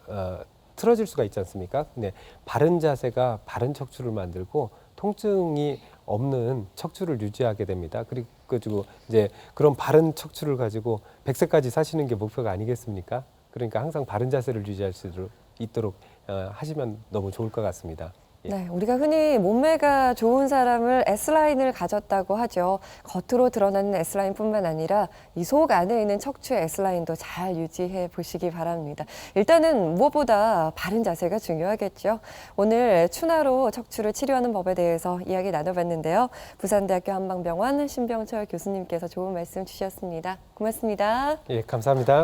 틀어질 수가 있지 않습니까? 근데 바른 자세가 바른 척추를 만들고 통증이 없는 척추를 유지하게 됩니다. 그리고 이제 그런 바른 척추를 가지고 100세까지 사시는 게 목표가 아니겠습니까? 그러니까 항상 바른 자세를 유지할 수 있도록 하시면 너무 좋을 것 같습니다. 예. 네, 우리가 흔히 몸매가 좋은 사람을 S라인을 가졌다고 하죠. 겉으로 드러나는 S라인뿐만 아니라 이 속 안에 있는 척추의 S라인도 잘 유지해 보시기 바랍니다. 일단은 무엇보다 바른 자세가 중요하겠죠. 오늘 추나로 척추를 치료하는 법에 대해서 이야기 나눠봤는데요. 부산대학교 한방병원 신병철 교수님께서 좋은 말씀 주셨습니다. 고맙습니다. 예, 감사합니다.